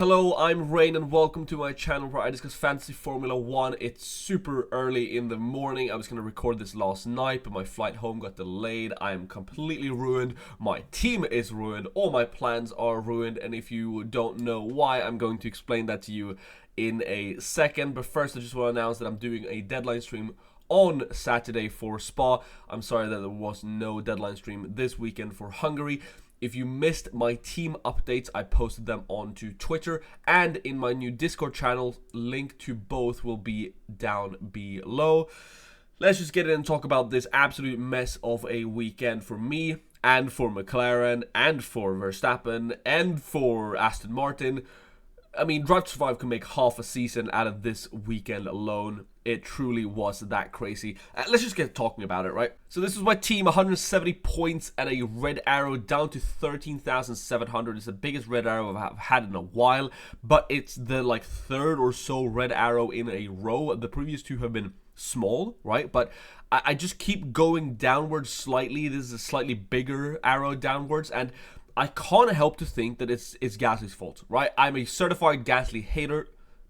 Hello, I'm Rain and welcome to my channel where I discuss fantasy Formula 1. It's super early in the morning. I was going to record this last night, but my flight home got delayed. I am completely ruined. My team is ruined. All my plans are ruined. And if you don't know why, I'm going to explain that to you in a second. But first, I just want to announce that I'm doing a deadline stream on Saturday for Spa. I'm sorry that there was no deadline stream this weekend for Hungary. If you missed my team updates, I posted them onto Twitter and in my new Discord channel. Link to both will be down below. Let's just get in and talk about this absolute mess of a weekend for me and for McLaren and for Verstappen and for Aston Martin. I mean, Drive to Survive can make half a season out of this weekend alone. It truly was that crazy. Let's just get talking about it, right? So this is my team, 170 points and a red arrow down to 13,700. It's the biggest red arrow I've had in a while, but it's the third or so red arrow in a row. The previous two have been small, right? But I just keep going downwards slightly. This is a slightly bigger arrow downwards, and I can't help to think that it's Gasly's fault, right? I'm a certified Gasly hater.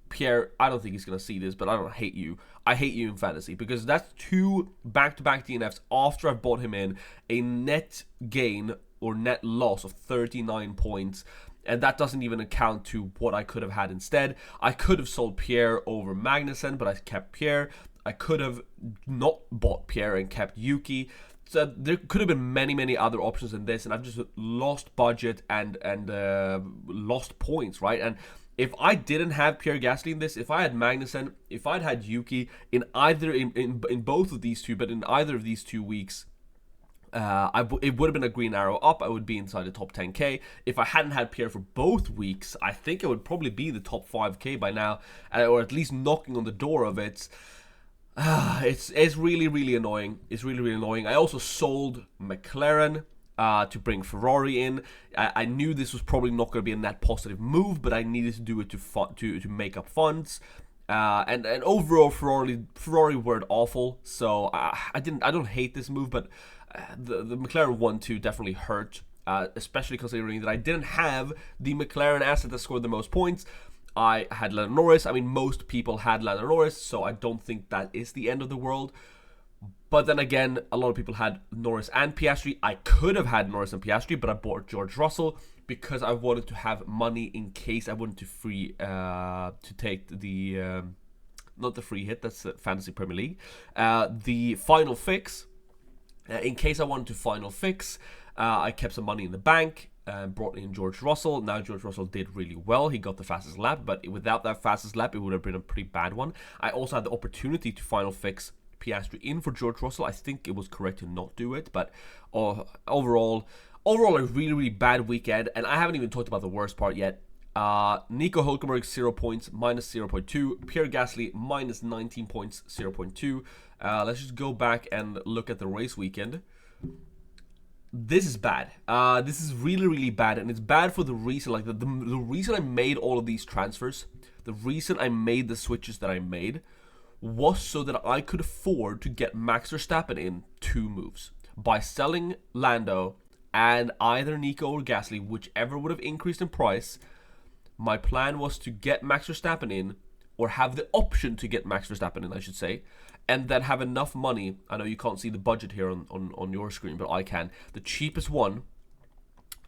Pierre, I don't think he's going to see this, but I don't hate you. I hate you in fantasy because that's two back-to-back DNFs after I bought him in, a net gain or net loss of 39 points. And that doesn't even account to what I could have had instead. I could have sold Pierre over Magnussen, but I kept Pierre. I could have not bought Pierre and kept Yuki. So there could have been many other options in this, and I've just lost budget and lost points, right? And if I didn't have Pierre Gasly in this, if I had Magnussen, if I'd had Yuki in either in both of these two, but in either of these 2 weeks, it would have been a green arrow up. I would be inside the top 10k. If I hadn't had Pierre for both weeks, I think it would probably be the top 5k by now, or at least knocking on the door of it. It's really annoying. It's really annoying. I also sold McLaren to bring Ferrari in. I knew this was probably not going to be a net positive move, but I needed to do it to make up funds. And overall, Ferrari weren't awful. So I don't hate this move, but the McLaren 1-2 definitely hurt, especially considering that I didn't have the McLaren asset that scored the most points. I had Lando Norris. I mean, most people had Lando Norris, so I don't think that is the end of the world. But then again, a lot of people had Norris and Piastri. I could have had Norris and Piastri, but I bought George Russell because I wanted to have money in case I wanted to take the not the free hit. That's Fantasy Premier League. The final fix. In case I wanted to final fix, I kept some money in the bank. Brought in George Russell. Now George Russell did really well. He got the fastest lap, but without that fastest lap, it would have been a pretty bad one. I also had the opportunity to final fix Piastri in for George Russell. I think it was correct to not do it, but overall a really bad weekend, and I haven't even talked about the worst part yet. Nico Hülkenberg 0 points, minus 0.2. Pierre Gasly minus 19 points, 0.2. Let's just go back and look at the race weekend. This is bad. This is really bad, and it's bad for the reason, the reason I made all of these transfers, the reason I made the switches that I made was so that I could afford to get Max Verstappen in 2 moves. By selling Lando and either Nico or Gasly, whichever would have increased in price, my plan was to get Max Verstappen in, or have the option to get Max Verstappen in, I should say, and then have enough money. I know you can't see the budget here on your screen, but I can. The cheapest one,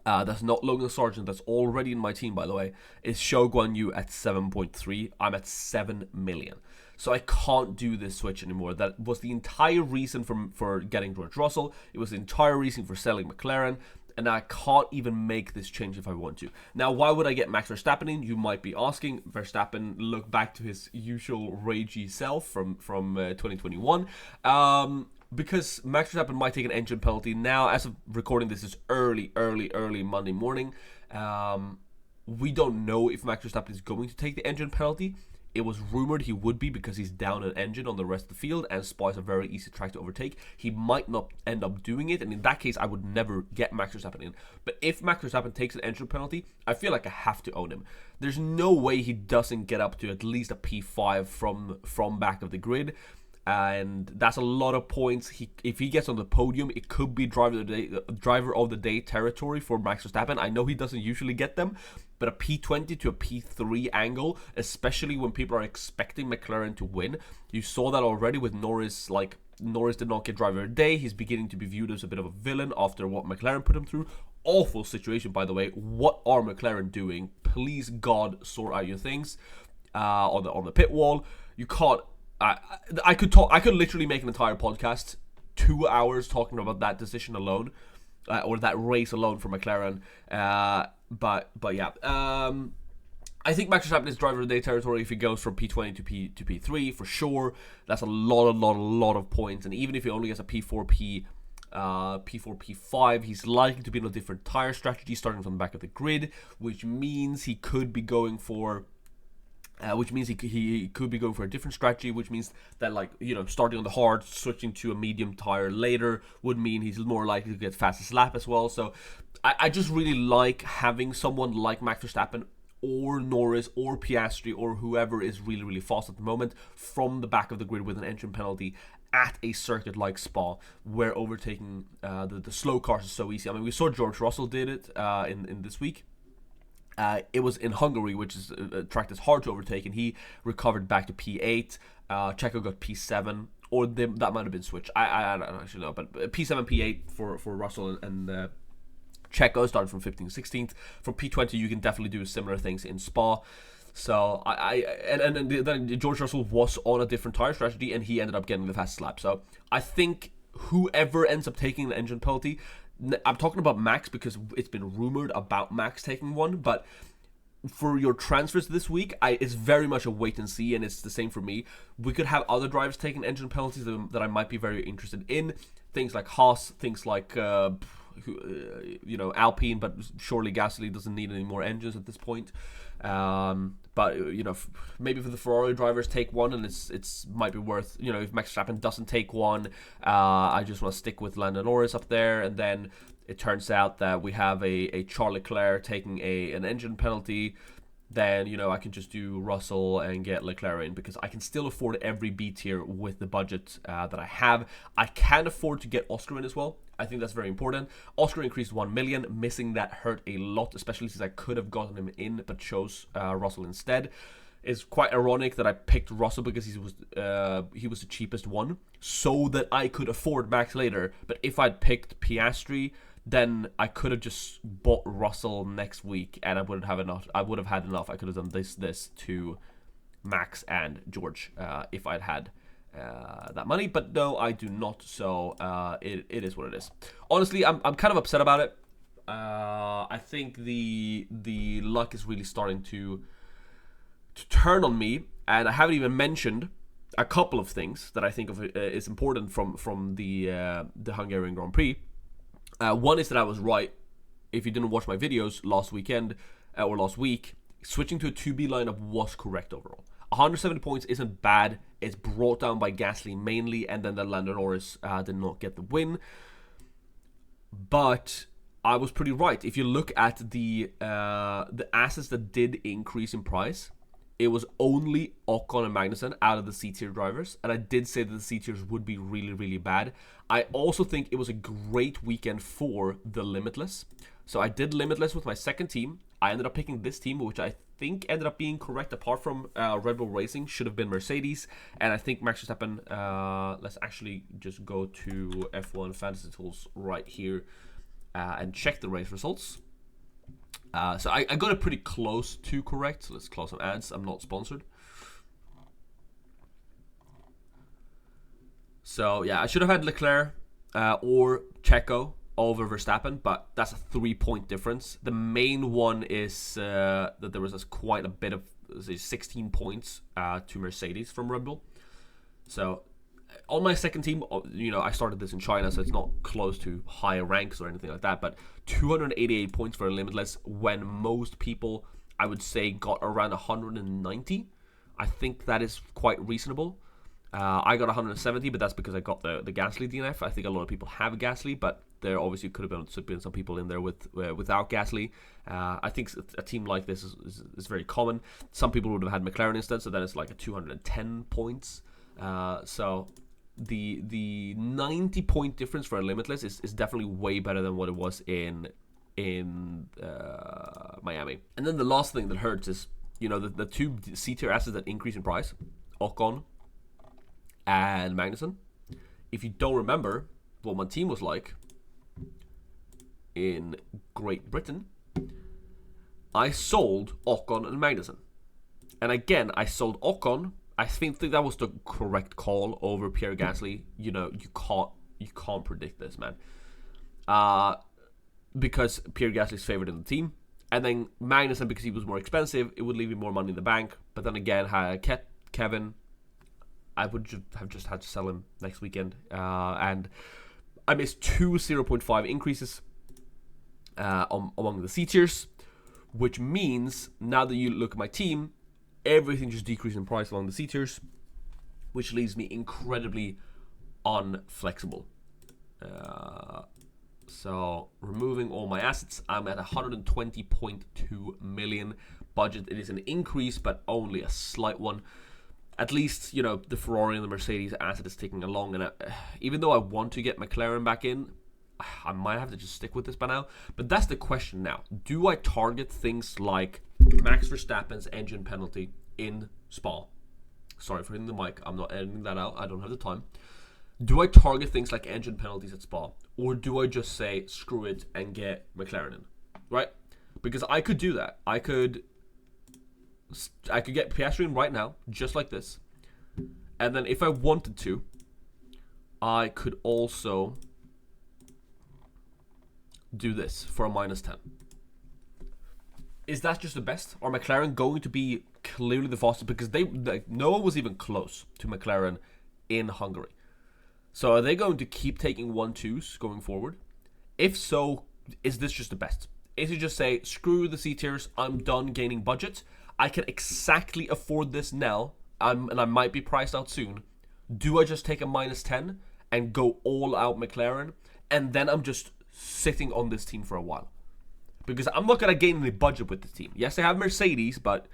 that's not Logan Sargent, that's already in my team, by the way, is Zhou Guanyu at 7.3. I'm at 7 million. So I can't do this switch anymore. That was the entire reason for getting George Russell. It was the entire reason for selling McLaren. And I can't even make this change if I want to. Now, why would I get Max Verstappen in? You might be asking. Verstappen look back to his usual ragey self from 2021. Because Max Verstappen might take an engine penalty. Now, as of recording this is early Monday morning. We don't know if Max Verstappen is going to take the engine penalty. It was rumored he would be because he's down an engine on the rest of the field, and Spa is a very easy track to overtake. He might not end up doing it, and in that case, I would never get Max Verstappen in. But if Max Verstappen takes an engine penalty, I feel like I have to own him. There's no way he doesn't get up to at least a P5 from back of the grid. and that's a lot of points. If he gets on the podium, it could be driver of the day territory for Max Verstappen. I know he doesn't usually get them, but a P20 to a P3 angle, especially when people are expecting McLaren to win. You saw that already with Norris. Like, Norris did not get driver of the day. He's beginning to be viewed as a bit of a villain after what McLaren put him through. Awful situation, by the way. What are McLaren doing? Please, God, sort out your things on the pit wall. You can't. I could literally make an entire podcast, 2 hours talking about that decision alone, or that race alone for McLaren. But yeah, I think Max Verstappen is driver of the day territory if he goes from P20 to P3 for sure. That's a lot of points, and even if he only gets a P4, P5, he's likely to be on a different tire strategy starting from the back of the grid, which means he could be going for. He could be going for a different strategy, which means that, like, you know, starting on the hard, switching to a medium tire later would mean he's more likely to get fastest lap as well. So I just really like having someone like Max Verstappen or Norris or Piastri or whoever is really fast at the moment from the back of the grid with an engine penalty at a circuit like Spa, where overtaking the slow cars is so easy. I mean, we saw George Russell did it in this week. It was in Hungary, which is a track that's hard to overtake, and he recovered back to P8. Checo got P7, or that might have been switched. I don't actually know, but P7, P8 for Russell and Checo started from 15th, 16th. From P20, you can definitely do similar things in Spa. So then George Russell was on a different tire strategy, and he ended up getting the fastest lap. So I think whoever ends up taking the engine penalty. I'm talking about Max because it's been rumored about Max taking one, but for your transfers this week, it's very much a wait and see, and it's the same for me. We could have other drivers taking engine penalties that I might be very interested in. Things like Haas, things like Alpine, but surely Gasly doesn't need any more engines at this point. But maybe for the Ferrari drivers, take one, and it's might be worth, if Max Verstappen doesn't take one, I just want to stick with Lando Norris up there, and then it turns out that we have a Charles Leclerc taking an engine penalty. Then I can just do Russell and get Leclerc in, because I can still afford every B tier with the budget that I have. I can afford to get Oscar in as well. I think that's very important. Oscar increased 1 million. Missing that hurt a lot, especially since I could have gotten him in but chose Russell instead. It's quite ironic that I picked Russell because he was the cheapest one, so that I could afford Max later. But if I'd picked Piastri, then I could have just bought Russell next week, and I would have enough. I would have had enough. I could have done this to Max and George if I'd had that money, but no, I do not. So it is what it is. Honestly, I'm kind of upset about it. I think the luck is really starting to turn on me, and I haven't even mentioned a couple of things that I think is important from the Hungarian Grand Prix. One is that I was right. If you didn't watch my videos last weekend or last week, switching to a 2B lineup was correct overall. 170 points isn't bad. It's brought down by Gasly mainly, and then the Lando Norris did not get the win. But I was pretty right. If you look at the assets that did increase in price, it was only Ocon and Magnussen out of the C-tier drivers, and I did say that the C-tiers would be really bad. I also think it was a great weekend for the Limitless. So I did Limitless with my second team. I ended up picking this team, which I think ended up being correct, apart from Red Bull Racing, should have been Mercedes. And I think Max Verstappen, let's actually just go to F1 Fantasy Tools right here and check the race results. So I got it pretty close to correct. So let's close some ads. I'm not sponsored. So yeah, I should have had Leclerc or Checo over Verstappen, but that's a 3-point difference. The main one is that there was quite a bit of 16 points to Mercedes from Red Bull. So on my second team, I started this in China, so it's not close to higher ranks or anything like that, but 288 points for a Limitless when most people, I would say, got around 190. I think that is quite reasonable. I got 170, but that's because I got the Gasly DNF. I think a lot of people have Gasly, but there obviously could have been some people in there without Gasly. I think a team like this is very common. Some people would have had McLaren instead, so then it's like a 210 points. So the 90-point difference for a limitless is definitely way better than what it was in Miami. And then the last thing that hurts is, you know, the two C tier assets that increase in price, Ocon and Magnussen. If you don't remember what my team was like in Great Britain, I sold Ocon and Magnussen. And again, I sold Ocon. I think that was the correct call over Pierre Gasly. You know, you can't predict this, man. Because Pierre Gasly's favored in the team. And then Magnussen, because he was more expensive, it would leave me more money in the bank. But then again, Kevin, I would have just had to sell him next weekend. And I missed two 0.5 increases among the C tiers, which means now that you look at my team, everything just decreased in price along the C tiers, which leaves me incredibly unflexible. So removing all my assets, I'm at 120.2 million budget. It is an increase, but only a slight one. At least, you know, the Ferrari and the Mercedes asset is ticking along, and even though I want to get McLaren back in, I might have to just stick with this by now. But that's the question now. Do I target things like Max Verstappen's engine penalty in Spa? Sorry for hitting the mic. I'm not editing that out. I don't have the time. Do I target things like engine penalties at Spa? Or do I just say, screw it, and get McLaren in? Right? Because I could do that. I could get Piastri in right now, just like this. And then if I wanted to, I could also do this for a -10. Is that just the best? Are McLaren going to be clearly the fastest? Because no one was even close to McLaren in Hungary. So are they going to keep taking 1-2s going forward? If so, is this just the best? Is it just say, screw the C tiers, I'm done gaining budget, I can exactly afford this now, and I might be priced out soon. Do I just take a -10 and go all out McLaren, and then I'm just sitting on this team for a while? Because I'm not going to gain any budget with this team. Yes, I have Mercedes, but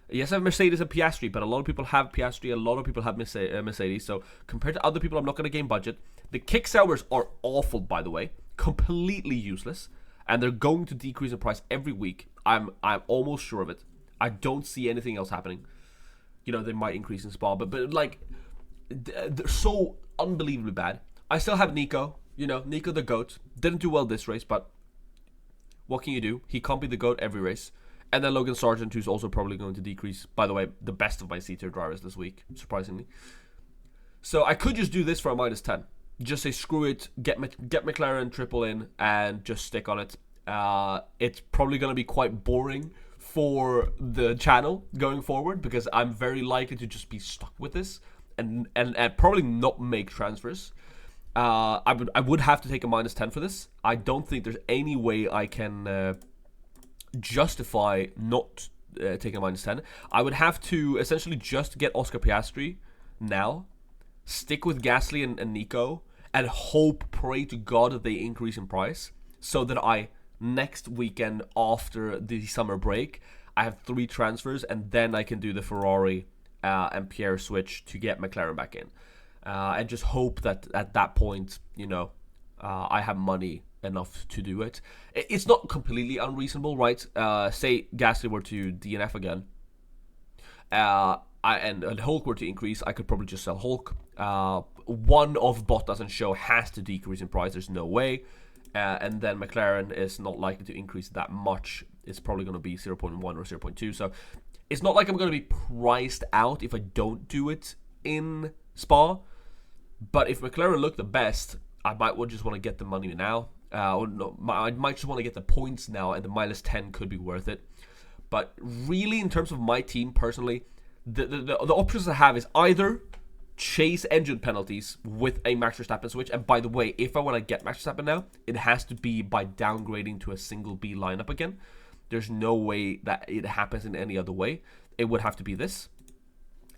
yes, I have Mercedes and Piastri, but a lot of people have Piastri, a lot of people have Mercedes, so compared to other people, I'm not going to gain budget. The kick hours are awful, by the way, completely useless, and they're going to decrease in price every week. I'm almost sure of it. I don't see anything else happening. You know, they might increase in Spa, but like, they're so unbelievably bad. I still have Nico, you know, Nico the GOAT. Didn't do well this race, but what can you do? He can't be the GOAT every race. And then Logan Sargent, who's also probably going to decrease. By the way, the best of my C-tier drivers this week, surprisingly. So I could just do this for a -10. Just say, screw it, get McLaren triple in, and just stick on it. It's probably going to be quite boring for the channel going forward, because I'm very likely to just be stuck with this and probably not make transfers. I would have to take a -10 for this. I don't think there's any way I can justify not taking a -10. I would have to essentially just get Oscar Piastri now, stick with Gasly and Nico, and pray to God that they increase in price, so that I, next weekend after the summer break, I have 3 transfers, and then I can do the Ferrari and Pierre switch to get McLaren back in. And just hope that at that point, you know, I have money enough to do it. It's not completely unreasonable, right? Say Gasly were to DNF again, and Hulk were to increase, I could probably just sell Hulk. One of Bottas and Show has to decrease in price. There's no way. And then McLaren is not likely to increase that much. It's probably going to be 0.1 or 0.2. So it's not like I'm going to be priced out if I don't do it in Spa. But if McLaren look the best, I might just want to get the money now. Or no, I might just want to get the points now, and the -10 could be worth it. But really, in terms of my team personally, the options I have is either chase engine penalties with a Max Verstappen switch. And by the way, if I want to get Max Verstappen now, it has to be by downgrading to a single B lineup again. There's no way that it happens in any other way. It would have to be this.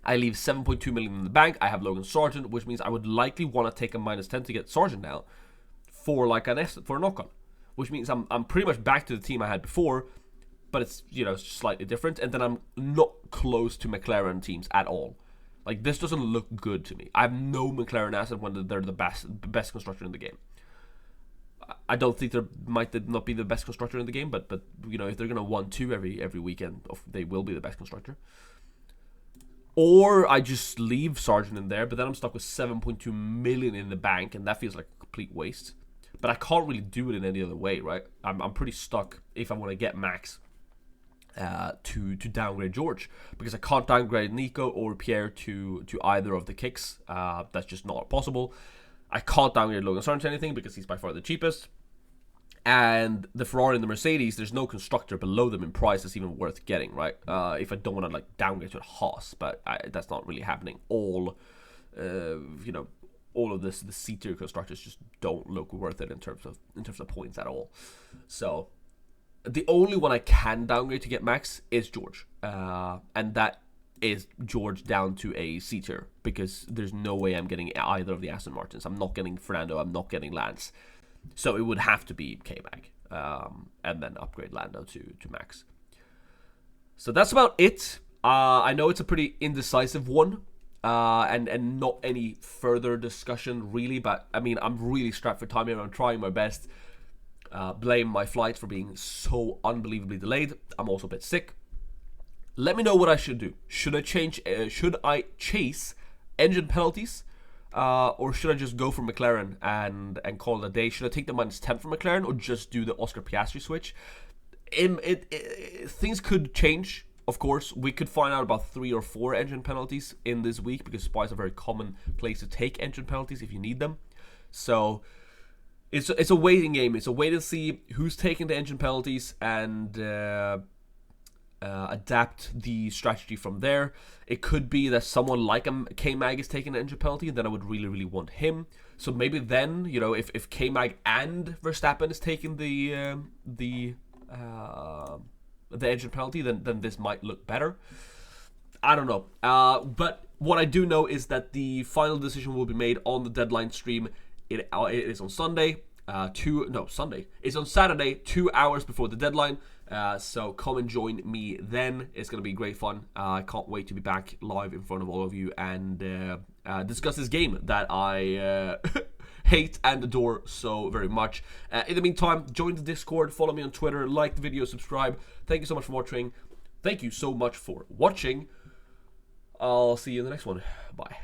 I leave 7.2 million in the bank. I have Logan Sargent, which means I would likely want to take a -10 to get Sargent now for like an Ocon, which means I'm pretty much back to the team I had before, but it's, you know, slightly different. And then I'm not close to McLaren teams at all. Like, this doesn't look good to me. I have no McLaren asset when they're the best constructor in the game. I don't think they might not be the best constructor in the game, but you know, if they're gonna 1-2 every weekend, they will be the best constructor. Or I just leave Sargent in there, but then I'm stuck with 7.2 million in the bank, and that feels like a complete waste. But I can't really do it in any other way, right? I'm pretty stuck if I want to get Max to downgrade George, because I can't downgrade Nico or Pierre to either of the kicks. That's just not possible. I can't downgrade Logan Sargent to anything because he's by far the cheapest. And the Ferrari and the Mercedes, there's no constructor below them in price that's even worth getting, right? If I don't want to like downgrade to a Haas, but that's not really happening. All of the C-tier constructors just don't look worth it in terms of points at all. So the only one I can downgrade to get Max is George, and that is George down to a C-tier, because there's no way I'm getting either of the Aston Martins. I'm not getting Fernando, I'm not getting Lance. So it would have to be K-Mag, and then upgrade Lando to Max. So that's about it. I know it's a pretty indecisive one, and not any further discussion really, but I mean, I'm really strapped for time here. I'm trying my best. Blame my flight for being so unbelievably delayed. I'm also a bit sick. Let me know what I should do. Should I chase engine penalties? Or should I just go for McLaren and call it a day? Should I take the -10 from McLaren, or just do the Oscar Piastri switch? Things could change, of course. We could find out about 3 or 4 engine penalties in this week, because Spa is a very common place to take engine penalties if you need them. So it's a waiting game. It's a wait and see who's taking the engine penalties, and adapt the strategy from there. It could be that someone like K-Mag is taking an engine penalty, and then I would really, really want him. So maybe then, you know, if K-Mag and Verstappen is taking the engine penalty, then this might look better. I don't know. But what I do know is that the final decision will be made on the deadline stream. It is on Sunday. Sunday. It's on Saturday, 2 hours before the deadline. So come and join me then. It's going to be great fun. I can't wait to be back live in front of all of you and discuss this game that I hate and adore so very much. In the meantime, join the Discord, follow me on Twitter, like the video, subscribe. Thank you so much for watching. Thank you so much for watching. I'll see you in the next one. Bye.